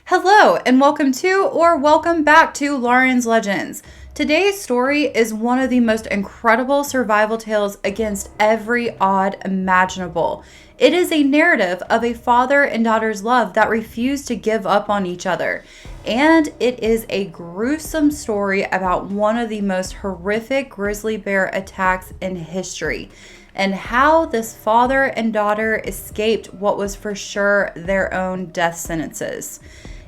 Hello, and welcome to or welcome back to Lauren's Legends. Today's story is one of the most incredible survival tales against every odd imaginable. It is a narrative of a father and daughter's love that refuse to give up on each other. And it is a gruesome story about one of the most horrific grizzly bear attacks in history, and how this father and daughter escaped what was for sure their own death sentences.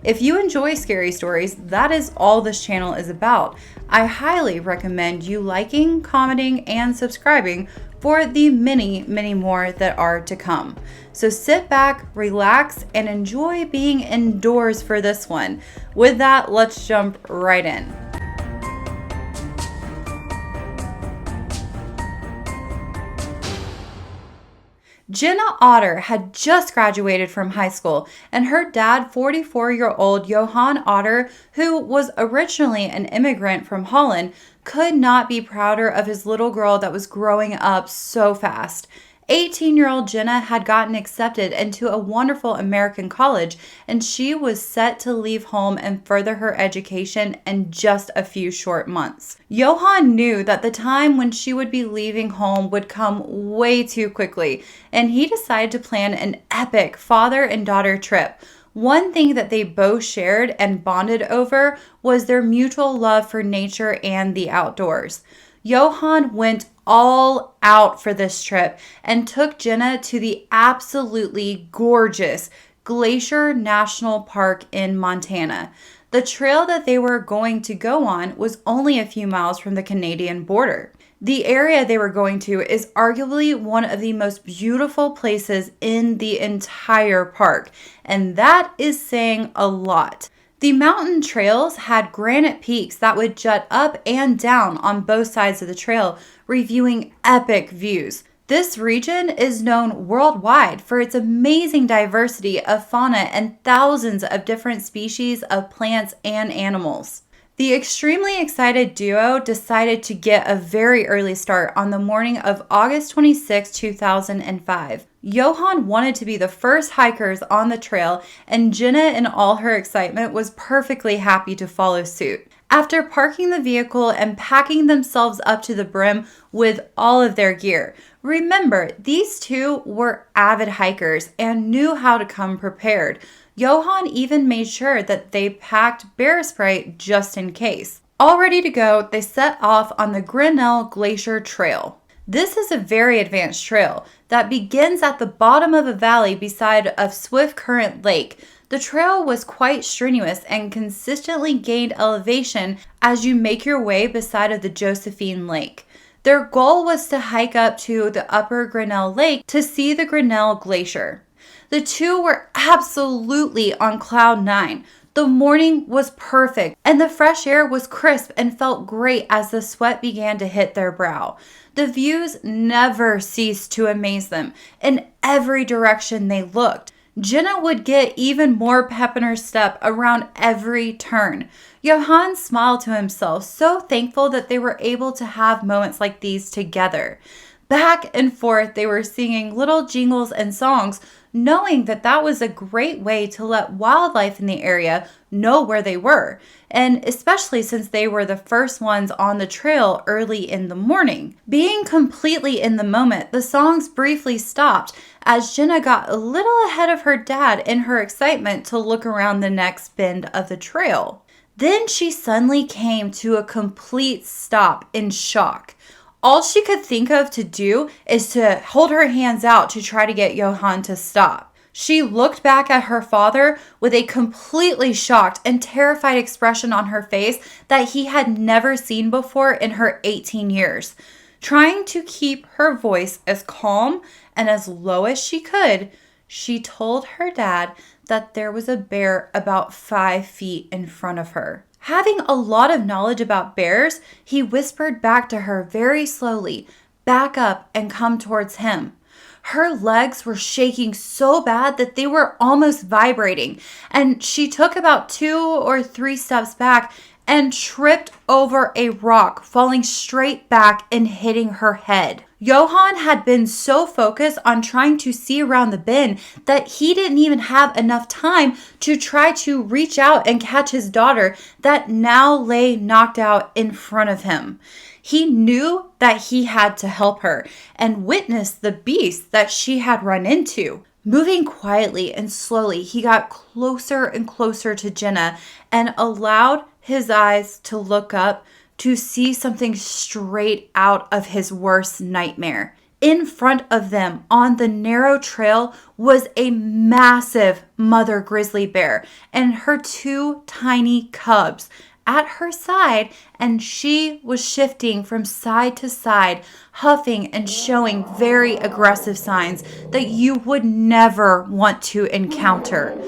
If you enjoy scary stories, that is all this channel is about. I highly recommend you liking, commenting, and subscribing for the many, many more that are to come. So sit back, relax, and enjoy being indoors for this one. With that, let's jump right in. Jenna Otter had just graduated from high school, and her dad, 44-year-old Johan Otter, who was originally an immigrant from Holland, could not be prouder of his little girl that was growing up so fast. 18-year-old Jenna had gotten accepted into a wonderful American college, and she was set to leave home and further her education in just a few short months. Johan knew that the time when she would be leaving home would come way too quickly, and he decided to plan an epic father and daughter trip. One thing that they both shared and bonded over was their mutual love for nature and the outdoors. Johan went all out for this trip and took Jenna to the absolutely gorgeous Glacier National Park in Montana. The trail that they were going to go on was only a few miles from the Canadian border. The area they were going to is arguably one of the most beautiful places in the entire park, and that is saying a lot. The mountain trails had granite peaks that would jut up and down on both sides of the trail, reviewing epic views. This region is known worldwide for its amazing diversity of fauna and thousands of different species of plants and animals. The extremely excited duo decided to get a very early start on the morning of August 26, 2005. Johan wanted to be the first hikers on the trail, and Jenna, in all her excitement, was perfectly happy to follow suit. After parking the vehicle and packing themselves up to the brim with all of their gear. Remember, these two were avid hikers and knew how to come prepared. Johan even made sure that they packed bear spray just in case. All ready to go, they set off on the Glacier Trail. This is a very advanced trail that begins at the bottom of a valley beside a swift current lake. The trail was quite strenuous and consistently gained elevation as you make your way beside of the Josephine Lake. Their goal was to hike up to the upper Grinnell Lake to see the Grinnell Glacier. The two were absolutely on cloud nine. The morning was perfect, and the fresh air was crisp and felt great as the sweat began to hit their brow. The views never ceased to amaze them in every direction they looked. Jenna would get even more pep in her step around every turn. Johan smiled to himself, so thankful that they were able to have moments like these together. Back and forth, they were singing little jingles and songs, knowing that that was a great way to let wildlife in the area know where they were, and especially since they were the first ones on the trail early in the morning. Being completely in the moment, the songs briefly stopped as Jenna got a little ahead of her dad in her excitement to look around the next bend of the trail. Then she suddenly came to a complete stop in shock. All she could think of to do is to hold her hands out to try to get Johan to stop. She looked back at her father with a completely shocked and terrified expression on her face that he had never seen before in her 18 years. Trying to keep her voice as calm and as low as she could, she told her dad that there was a bear about 5 feet in front of her. Having a lot of knowledge about bears, he whispered back to her very slowly, "Back up and come towards him." Her legs were shaking so bad that they were almost vibrating, and she took about 2 or 3 steps back and tripped over a rock, falling straight back and hitting her head. Johan had been so focused on trying to see around the bend that he didn't even have enough time to try to reach out and catch his daughter that now lay knocked out in front of him. He knew that he had to help her and witness the beast that she had run into. Moving quietly and slowly, he got closer and closer to Jenna and allowed his eyes to look up to see something straight out of his worst nightmare. In front of them on the narrow trail was a massive mother grizzly bear and her 2 tiny cubs at her side, and she was shifting from side to side, huffing and showing very aggressive signs that you would never want to encounter.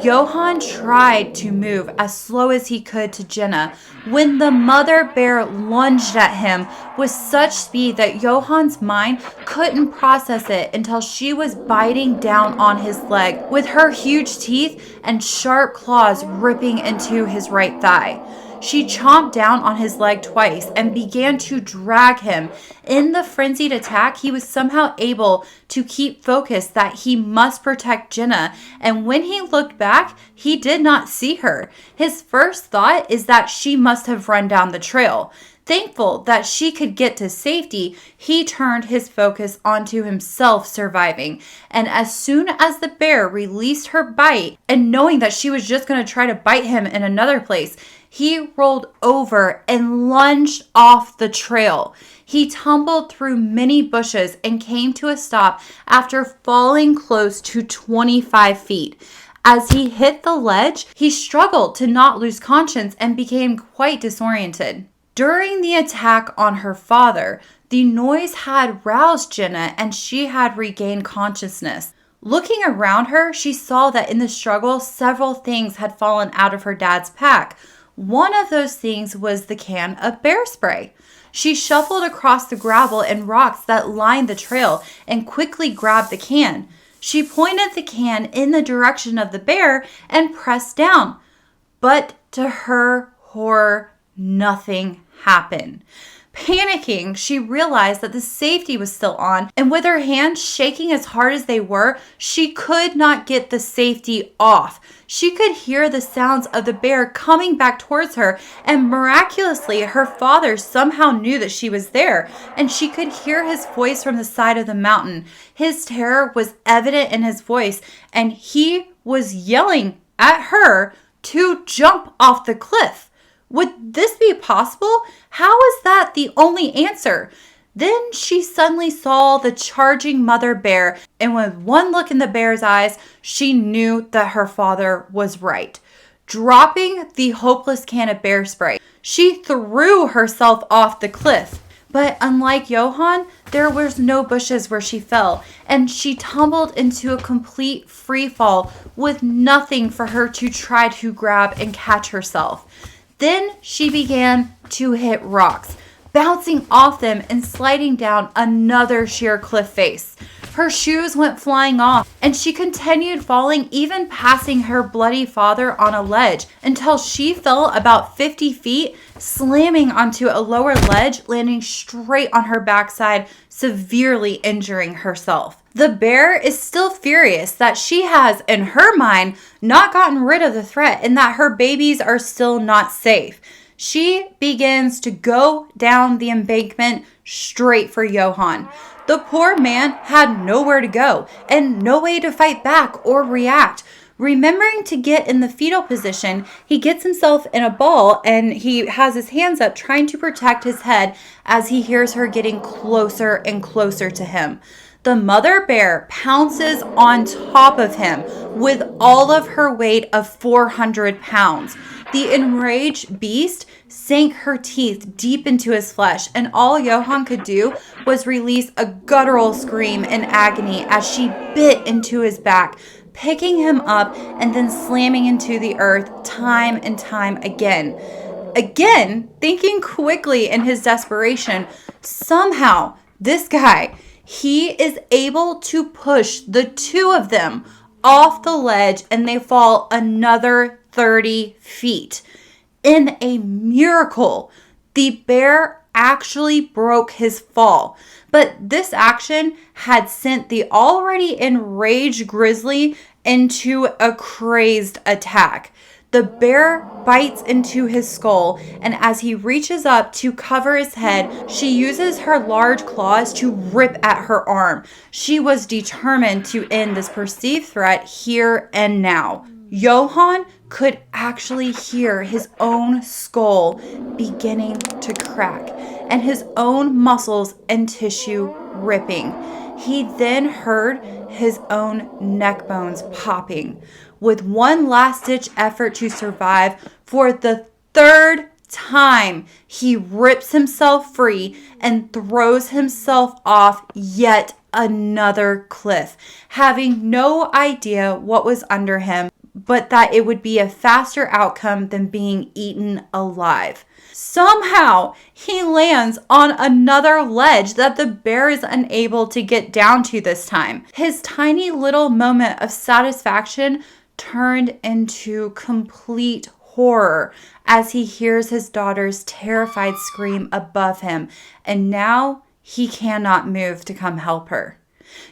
Johan tried to move as slow as he could to Jenna when the mother bear lunged at him with such speed that Johan's mind couldn't process it until she was biting down on his leg with her huge teeth and sharp claws ripping into his right thigh. She chomped down on his leg twice and began to drag him. In the frenzied attack, he was somehow able to keep focused that he must protect Jenna, and when he looked back, he did not see her. His first thought is that she must have run down the trail. Thankful that she could get to safety, he turned his focus onto himself surviving. And as soon as the bear released her bite, and knowing that she was just going to try to bite him in another place, he rolled over and lunged off the trail. He tumbled through many bushes and came to a stop after falling close to 25 feet. As he hit the ledge, he struggled to not lose conscience and became quite disoriented. During the attack on her father, the noise had roused Jenna and she had regained consciousness. Looking around her, she saw that in the struggle, several things had fallen out of her dad's pack. One of those things was the can of bear spray. She shuffled across the gravel and rocks that lined the trail and quickly grabbed the can. She pointed the can in the direction of the bear and pressed down. But to her horror, nothing happened. Panicking, she realized that the safety was still on, and with her hands shaking as hard as they were, she could not get the safety off. She could hear the sounds of the bear coming back towards her, and miraculously, her father somehow knew that she was there, and she could hear his voice from the side of the mountain. His terror was evident in his voice, and he was yelling at her to jump off the cliff. Would this be possible? How is that the only answer? Then she suddenly saw the charging mother bear, and with one look in the bear's eyes, she knew that her father was right. Dropping the hopeless can of bear spray, she threw herself off the cliff. But unlike Johan, there was no bushes where she fell, and she tumbled into a complete free fall with nothing for her to try to grab and catch herself. Then she began to hit rocks, bouncing off them and sliding down another sheer cliff face. Her shoes went flying off, and she continued falling, even passing her bloody father on a ledge until she fell about 50 feet, slamming onto a lower ledge, landing straight on her backside, severely injuring herself. The bear is still furious that she has, in her mind, not gotten rid of the threat and that her babies are still not safe. She begins to go down the embankment straight for Johan. The poor man had nowhere to go and no way to fight back or react. Remembering to get in the fetal position, he gets himself in a ball and he has his hands up trying to protect his head as he hears her getting closer and closer to him. The mother bear pounces on top of him with all of her weight of 400 pounds. The enraged beast sank her teeth deep into his flesh, and all Johan could do was release a guttural scream in agony as she bit into his back, picking him up and then slamming into the earth time and time again. Again, thinking quickly in his desperation, somehow this guy, he is able to push the two of them off the ledge and they fall another 30 feet. In a miracle, the bear actually broke his fall. But this action had sent the already enraged Grizzly into a crazed attack. The bear bites into his skull, and as he reaches up to cover his head, she uses her large claws to rip at her arm. She was determined to end this perceived threat here and now. Johan could actually hear his own skull beginning to crack and his own muscles and tissue ripping. He then heard his own neck bones popping. With one last-ditch effort to survive, for the third time, he rips himself free and throws himself off yet another cliff, having no idea what was under him, but that it would be a faster outcome than being eaten alive. Somehow, he lands on another ledge that the bear is unable to get down to this time. His tiny little moment of satisfaction turned into complete horror as he hears his daughter's terrified scream above him, and now he cannot move to come help her.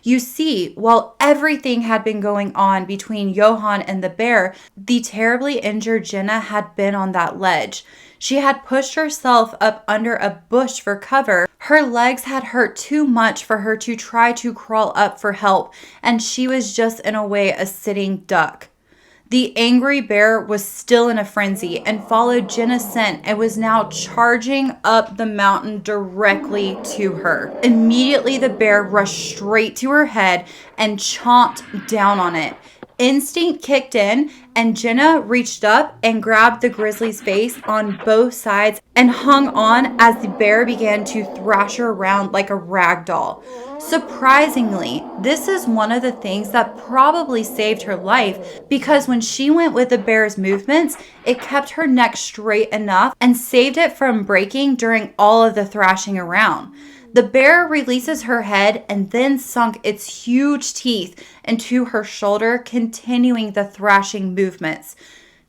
You see, while everything had been going on between Johan and the bear, the terribly injured Jenna had been on that ledge. She had pushed herself up under a bush for cover. Her legs had hurt too much for her to try to crawl up for help, and she was just in a way a sitting duck. The angry bear was still in a frenzy and followed Jenna's scent and was now charging up the mountain directly to her. Immediately, the bear rushed straight to her head and chomped down on it. Instinct kicked in, and Jenna reached up and grabbed the grizzly's face on both sides and hung on as the bear began to thrash her around like a rag doll. Surprisingly, this is one of the things that probably saved her life, because when she went with the bear's movements, it kept her neck straight enough and saved it from breaking during all of the thrashing around. The bear releases her head and then sunk its huge teeth into her shoulder, continuing the thrashing movements.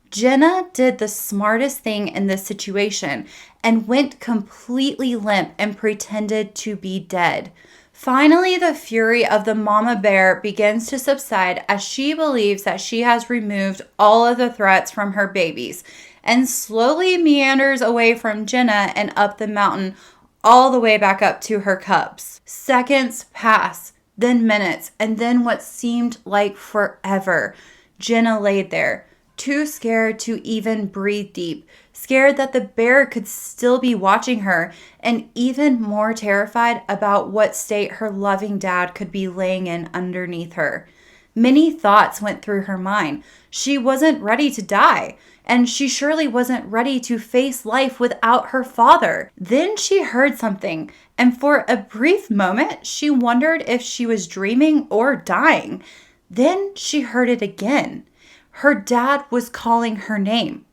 Jenna did the smartest thing in this situation and went completely limp and pretended to be dead. Finally, the fury of the mama bear begins to subside as she believes that she has removed all of the threats from her babies and slowly meanders away from Jenna and up the mountain, all the way back up to her cubs. Seconds pass, then minutes, and then what seemed like forever. Jenna laid there, too scared to even breathe deep, scared that the bear could still be watching her, and even more terrified about what state her loving dad could be laying in underneath her. Many thoughts went through her mind. She wasn't ready to die, and she surely wasn't ready to face life without her father. Then she heard something, and for a brief moment, she wondered if she was dreaming or dying. Then she heard it again. Her dad was calling her name.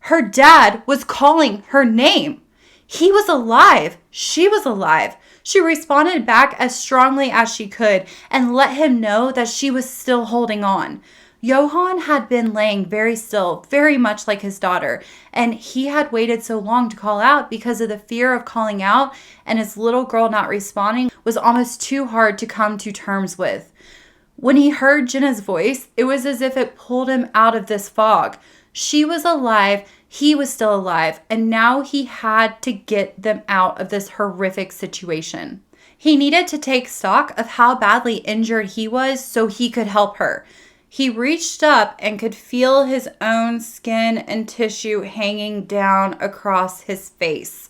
Her dad was calling her name. He was alive. She was alive. She responded back as strongly as she could and let him know that she was still holding on. Johan had been laying very still, very much like his daughter, and he had waited so long to call out because of the fear of calling out, and his little girl not responding was almost too hard to come to terms with. When he heard Jenna's voice, it was as if it pulled him out of this fog. She was alive, he was still alive, and now he had to get them out of this horrific situation. He needed to take stock of how badly injured he was so he could help her. He reached up and could feel his own skin and tissue hanging down across his face.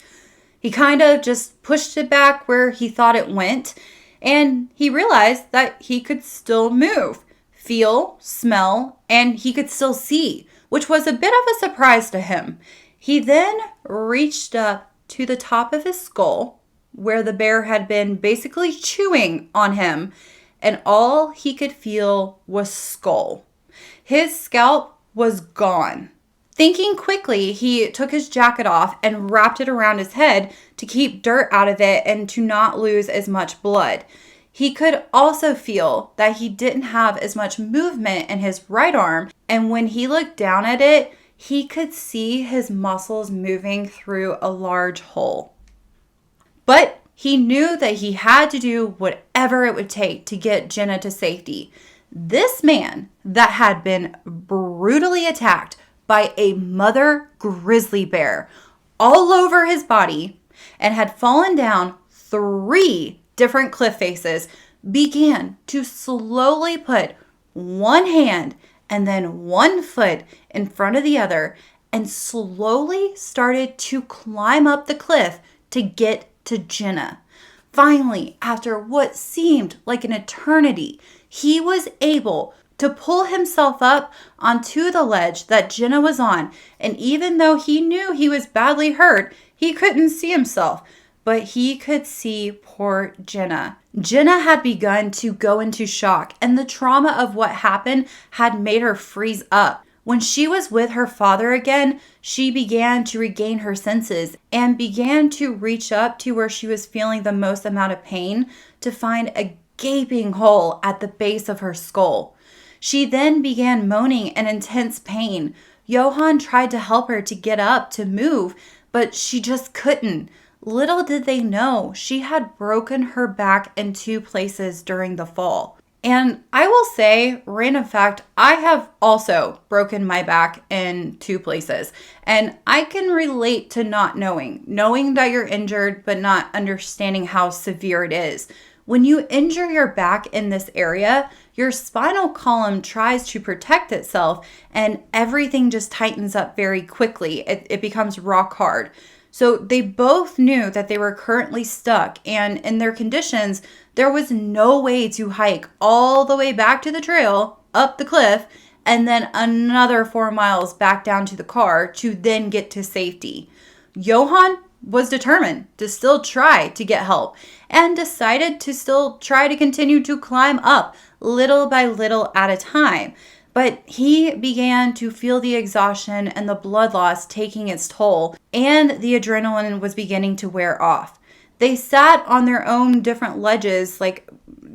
He kind of just pushed it back where he thought it went, and he realized that he could still move, feel, smell, and he could still see, which was a bit of a surprise to him. He then reached up to the top of his skull, where the bear had been basically chewing on him, and all he could feel was skull. His scalp was gone. Thinking quickly, he took his jacket off and wrapped it around his head to keep dirt out of it and to not lose as much blood. He could also feel that he didn't have as much movement in his right arm, and when he looked down at it, he could see his muscles moving through a large hole. But he knew that he had to do whatever it would take to get Jenna to safety. This man that had been brutally attacked by a mother grizzly bear all over his body and had fallen down 3 different cliff faces began to slowly put one hand and then one foot in front of the other and slowly started to climb up the cliff to get to Jenna. Finally, after what seemed like an eternity, he was able to pull himself up onto the ledge that Jenna was on, and even though he knew he was badly hurt, he couldn't see himself, but he could see poor Jenna. Jenna had begun to go into shock, and the trauma of what happened had made her freeze up. When she was with her father again, she began to regain her senses and began to reach up to where she was feeling the most amount of pain to find a gaping hole at the base of her skull. She then began moaning in intense pain. Johan tried to help her to get up, to move, but she just couldn't. Little did they know, she had broken her back in 2 places during the fall. And I will say, random fact, I have also broken my back in 2 places. And I can relate to not knowing that you're injured, but not understanding how severe it is. When you injure your back in this area, your spinal column tries to protect itself and everything just tightens up very quickly. It becomes rock hard. So they both knew that they were currently stuck, and in their conditions, there was no way to hike all the way back to the trail, up the cliff, and then another 4 miles back down to the car to then get to safety. Johan was determined to still try to get help and decided to still try to continue to climb up little by little at a time. But he began to feel the exhaustion and the blood loss taking its toll, and the adrenaline was beginning to wear off. They sat on their own different ledges, like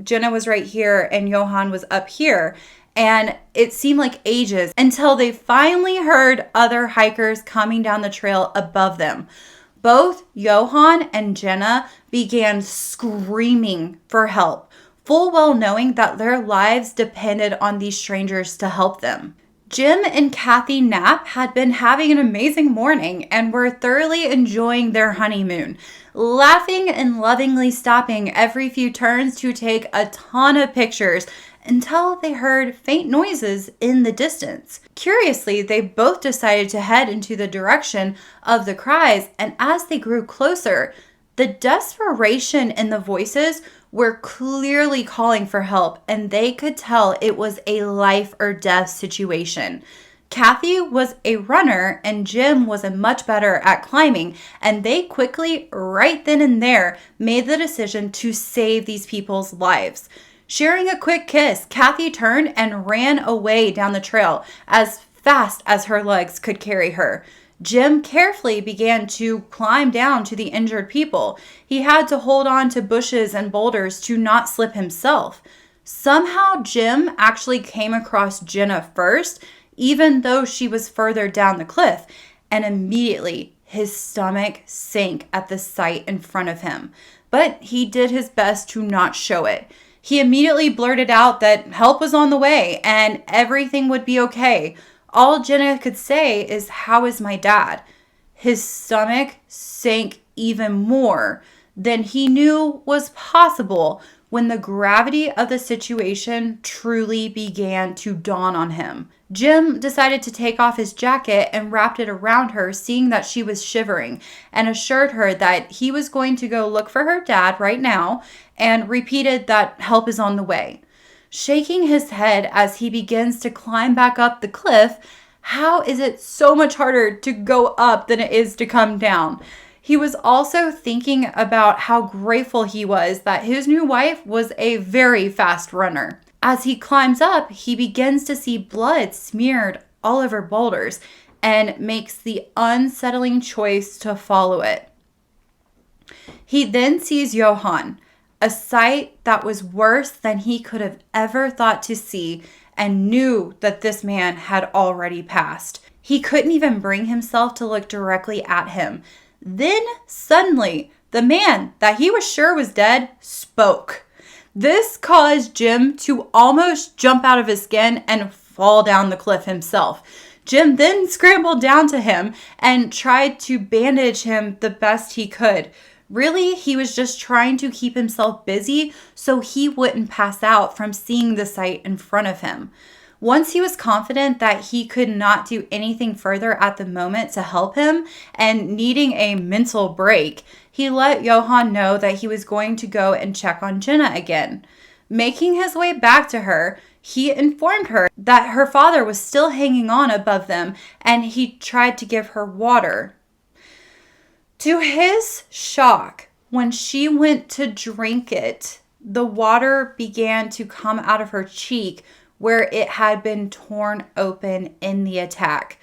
Jenna was right here and Johan was up here, and it seemed like ages until they finally heard other hikers coming down the trail above them. Both Johan and Jenna began screaming for help, full well knowing that their lives depended on these strangers to help them. Jim and Kathy Knapp had been having an amazing morning and were thoroughly enjoying their honeymoon, laughing and lovingly stopping every few turns to take a ton of pictures until they heard faint noises in the distance. Curiously, they both decided to head into the direction of the cries, and as they grew closer, the desperation in the voices were clearly calling for help, and they could tell it was a life or death situation. Kathy was a runner and Jim was a much better at climbing, and they quickly, right then and there, made the decision to save these people's lives. Sharing a quick kiss, Kathy turned and ran away down the trail as fast as her legs could carry her. Jim carefully began to climb down to the injured people. He had to hold on to bushes and boulders to not slip himself. Somehow Jim actually came across Jenna first, even though she was further down the cliff, and immediately his stomach sank at the sight in front of him. But he did his best to not show it. He immediately blurted out that help was on the way and everything would be okay. All Jenna could say is, "How is my dad?" His stomach sank even more than he knew was possible when the gravity of the situation truly began to dawn on him. Jim decided to take off his jacket and wrapped it around her, seeing that she was shivering, and assured her that he was going to go look for her dad right now, and repeated that help is on the way. Shaking his head as he begins to climb back up the cliff, how is it so much harder to go up than it is to come down? He was also thinking about how grateful he was that his new wife was a very fast runner. As he climbs up, he begins to see blood smeared all over boulders and makes the unsettling choice to follow it. He then sees Johan, a sight that was worse than he could have ever thought to see, and knew that this man had already passed. He couldn't even bring himself to look directly at him. Then, suddenly, The man that he was sure was dead spoke. This caused Jim to almost jump out of his skin and fall down the cliff himself. Jim then scrambled down to him and tried to bandage him the best he could. Really, he was just trying to keep himself busy so he wouldn't pass out from seeing the sight in front of him. Once he was confident that he could not do anything further at the moment to help him and needing a mental break, he let Johan know that he was going to go and check on Jenna again. Making his way back to her, he informed her that her father was still hanging on above them and he tried to give her water. To his shock, when she went to drink it, the water began to come out of her cheek where it had been torn open in the attack.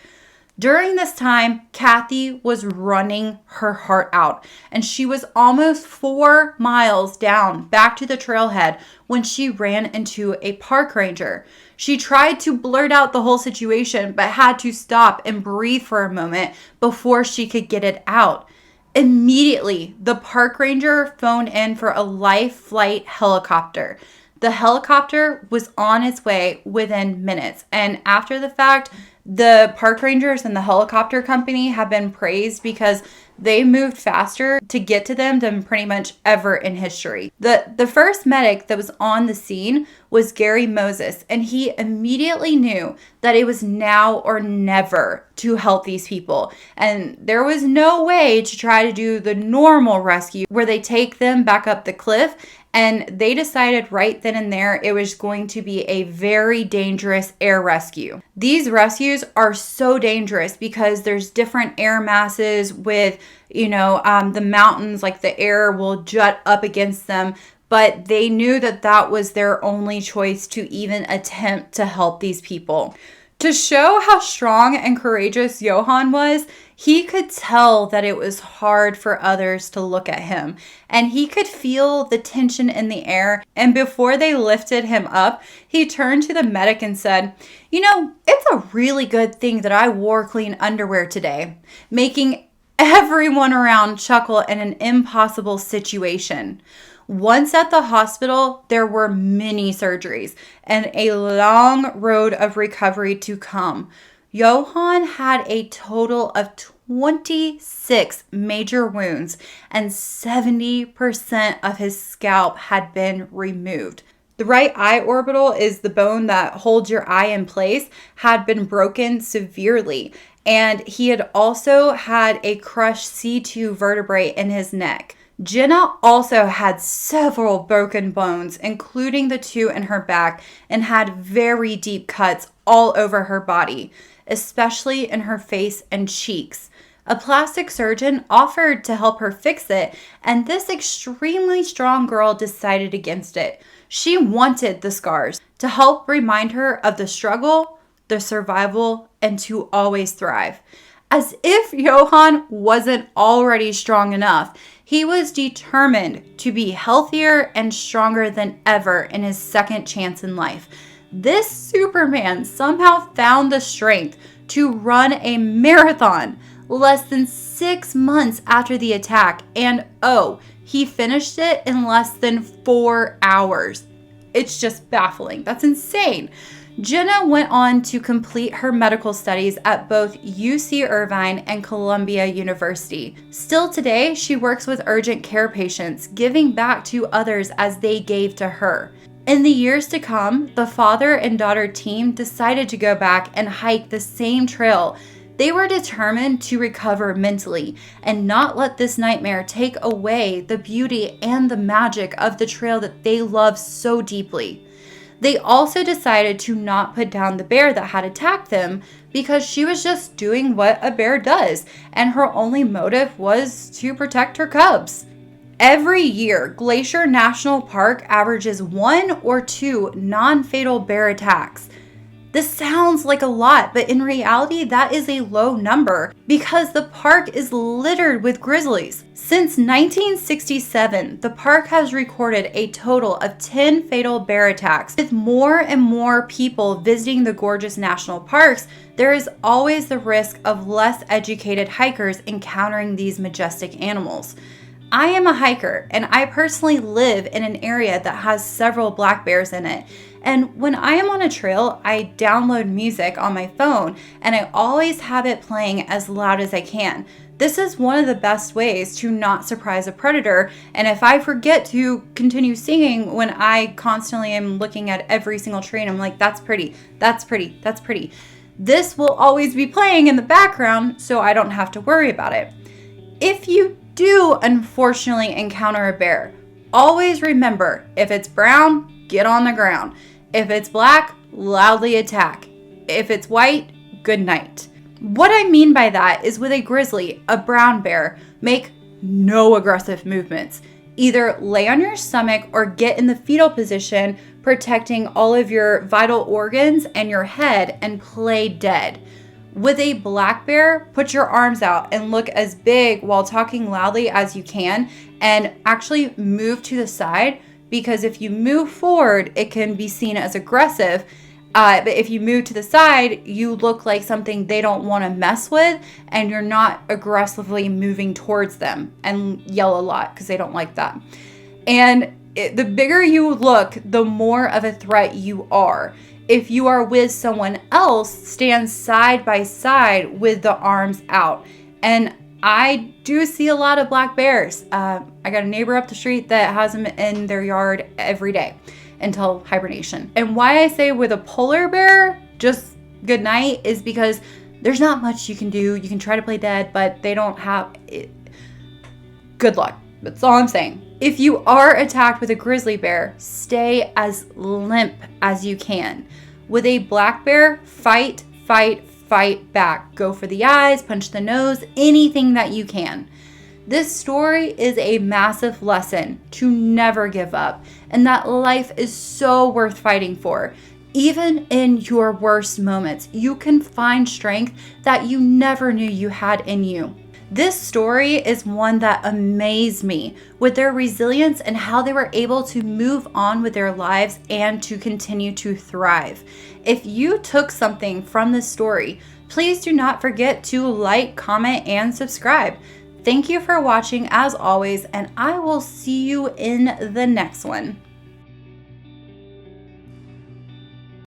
During this time, Kathy was running her heart out, and she was almost 4 miles down back to the trailhead when she ran into a park ranger. She tried to blurt out the whole situation, but had to stop and breathe for a moment before she could get it out. Immediately, the park ranger phoned in for a life flight helicopter. The helicopter was on its way within minutes, and after the fact, the park rangers and the helicopter company have been praised because they moved faster to get to them than pretty much ever in history. The first medic that was on the scene was Gary Moses, and he immediately knew that it was now or never to help these people. And there was no way to try to do the normal rescue where they take them back up the cliff. And they decided right then and there it was going to be a very dangerous air rescue. These rescues are so dangerous because there's different air masses with, the mountains, like the air will jut up against them. But they knew that that was their only choice to even attempt to help these people. To show how strong and courageous Johan was, he could tell that it was hard for others to look at him, and he could feel the tension in the air. And before they lifted him up, he turned to the medic and said, it's a really good thing that I wore clean underwear today, making everyone around chuckle in an impossible situation. Once at the hospital, there were many surgeries and a long road of recovery to come. Johan had a total of 26 major wounds, and 70% of his scalp had been removed. The right eye orbital is the bone that holds your eye in place, had been broken severely, and he had also had a crushed C2 vertebrae in his neck. Jenna also had several broken bones, including the 2 in her back, and had very deep cuts all over her body, especially in her face and cheeks. A plastic surgeon offered to help her fix it, and this extremely strong girl decided against it. She wanted the scars to help remind her of the struggle, the survival, and to always thrive. As if Johan wasn't already strong enough, he was determined to be healthier and stronger than ever in his second chance in life. This Superman somehow found the strength to run a marathon less than 6 months after the attack, and he finished it in less than 4 hours. It's just baffling. That's insane. Jenna went on to complete her medical studies at both UC Irvine and Columbia University. Still today, she works with urgent care patients, giving back to others as they gave to her. In the years to come, the father and daughter team decided to go back and hike the same trail. They were determined to recover mentally and not let this nightmare take away the beauty and the magic of the trail that they love so deeply. They also decided to not put down the bear that had attacked them because she was just doing what a bear does, and her only motive was to protect her cubs. Every year, Glacier National Park averages 1 or 2 non-fatal bear attacks. This sounds like a lot, but in reality, that is a low number because the park is littered with grizzlies. Since 1967, the park has recorded a total of 10 fatal bear attacks. With more and more people visiting the gorgeous national parks, there is always the risk of less educated hikers encountering these majestic animals. I am a hiker, and I personally live in an area that has several black bears in it. And when I am on a trail, I download music on my phone, and I always have it playing as loud as I can. This is one of the best ways to not surprise a predator. And if I forget to continue singing when I constantly am looking at every single tree and I'm like, that's pretty, that's pretty, that's pretty, this will always be playing in the background so I don't have to worry about it. If you do unfortunately encounter a bear, always remember, if it's brown, get on the ground. If it's black, loudly attack. If it's white, good night. What I mean by that is with a grizzly, a brown bear, make no aggressive movements. Either lay on your stomach or get in the fetal position, protecting all of your vital organs and your head, and play dead. With a black bear, put your arms out and look as big while talking loudly as you can, and actually move to the side, because if you move forward, it can be seen as aggressive. But if you move to the side, you look like something they don't want to mess with, and you're not aggressively moving towards them and yell a lot because they don't like that. And the bigger you look, the more of a threat you are. If you are with someone else, stand side by side with the arms out. And I do see a lot of black bears. I got a neighbor up the street that has them in their yard every day until hibernation. And why I say with a polar bear, just good night, is because there's not much you can do. You can try to play dead, but they don't have it. Good luck. That's all I'm saying. If you are attacked with a grizzly bear, stay as limp as you can. With a black bear, fight back. Go for the eyes, punch the nose, anything that you can. This story is a massive lesson to never give up, and that life is so worth fighting for. Even in your worst moments, you can find strength that you never knew you had in you. This story is one that amazed me with their resilience and how they were able to move on with their lives and to continue to thrive. If you took something from this story, please do not forget to like, comment, and subscribe. Thank you for watching as always, and I will see you in the next one.